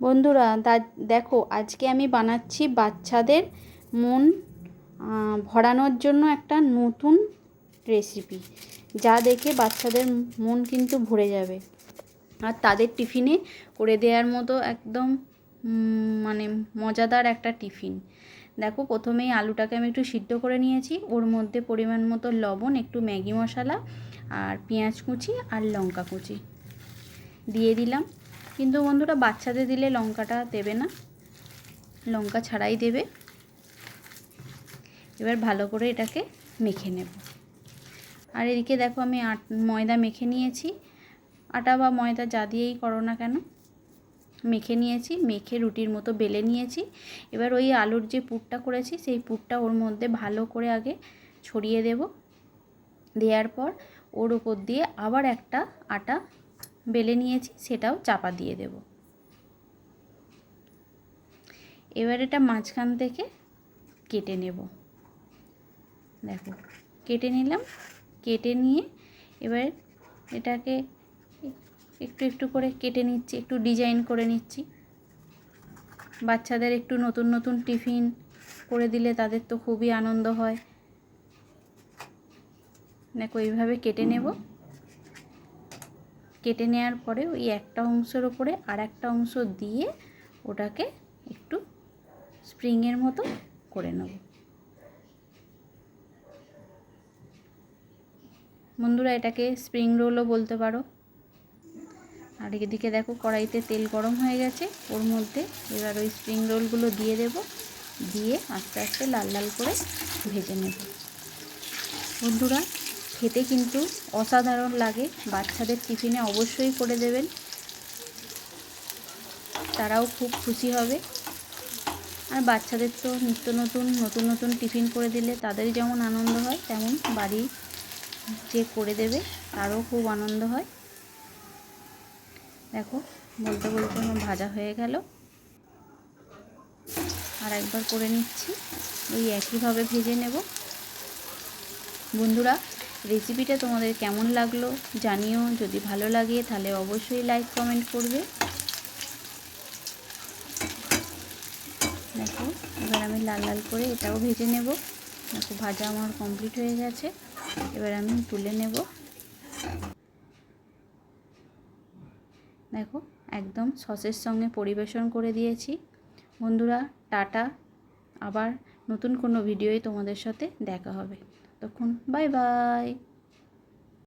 বন্ধুরা দেখো, আজকে আমি বানাচ্ছি বাচ্চাদের মন ভরানোর জন্য একটা নতুন রেসিপি, যা দেখে বাচ্চাদের মন কিন্তু ভরে যাবে আর তাদের টিফিনে করে দেওয়ার মতো একদম মানে মজাদার একটা টিফিন। দেখো, প্রথমেই আলুটাকে আমি একটু সিদ্ধ করে নিয়েছি, ওর মধ্যে পরিমাণ মতো লবণ, একটু ম্যাগি মশলা আর পেঁয়াজ কুচি আর লঙ্কা কুচি দিয়ে দিলাম। কিন্তু বন্ধুরা, বাচ্চাদের দিলে লঙ্কাটা দেবে না, লঙ্কা ছাড়াই দেবে। এবার ভালো করে এটাকে মেখে নেব। আর এদিকে দেখো, আমি ময়দা মেখে নিয়েছি, আটা বা ময়দা যা দিয়েই করো না কেন, মেখে নিয়েছি। মেখে রুটির মতো বেলে নিয়েছি। এবার ওই আলুর যে পুরটা করেছি সেই পুরটা ওর মধ্যে ভালো করে আগে ছড়িয়ে দেব। দেওয়ার পর ওর উপর দিয়ে আবার একটা আটা বেলে নিয়েছি, সেটাও চাপা দিয়ে দেব। এবার এটা মাঝখান থেকে কেটে নেব। দেখো, কেটে নিলাম। কেটে নিয়ে এবার এটাকে একটু একটু করে কেটে নিচ্ছি, একটু ডিজাইন করে নিচ্ছি। বাচ্চাদের একটু নতুন নতুন টিফিন করে দিলে তাদের তো খুবই আনন্দ হয়। দেখো, এইভাবে কেটে নেব। কেটে নেওয়ার পরে ওই একটা অংশের ওপরে আর একটা অংশ দিয়ে ওটাকে একটু স্প্রিংয়ের মতো করে নেব। বন্ধুরা, এটাকে স্প্রিং রোলও বলতে পারো। আর এদিকে দেখো, কড়াইতে তেল গরম হয়ে গেছে, ওর মধ্যে এবার ওই স্প্রিং রোলগুলো দিয়ে দেব। দিয়ে আস্তে আস্তে লাল লাল করে ভেজে নেব। বন্ধুরা, খেতে কিন্তু অসাধারণ লাগে। বাচ্চাদের টিফিনে অবশ্যই করে দেবেন, তারাও খুব খুশি হবে। আর বাচ্চাদের তো নিত্য নতুন নতুন নতুন টিফিন করে দিলে তাদের যেমন আনন্দ হয়, তেমন বাড়ি যে করে দেবে তারও খুব আনন্দ হয়। দেখো, বলতে বলতে আমার ভাজা হয়ে গেল। আর একবার করে নিচ্ছি, ওই একইভাবে ভেজে নেব। বন্ধুরা, রেসিপিটা তোমাদের কেমন লাগলো জানিও। যদি ভালো লাগে তাহলে অবশ্যই লাইক কমেন্ট করবে। দেখো, এবার আমি লাল লাল করে এটাও ভেজে নেব। দেখো, ভাজা আমার কমপ্লিট হয়ে গেছে। এবার আমি তুলে নেব। দেখো, একদম সসের সঙ্গে পরিবেশন করে দিয়েছি। বন্ধুরা, টাটা। আবার নতুন কোনো ভিডিওয় তোমাদের সাথে দেখা হবে। তখন বাই বাই।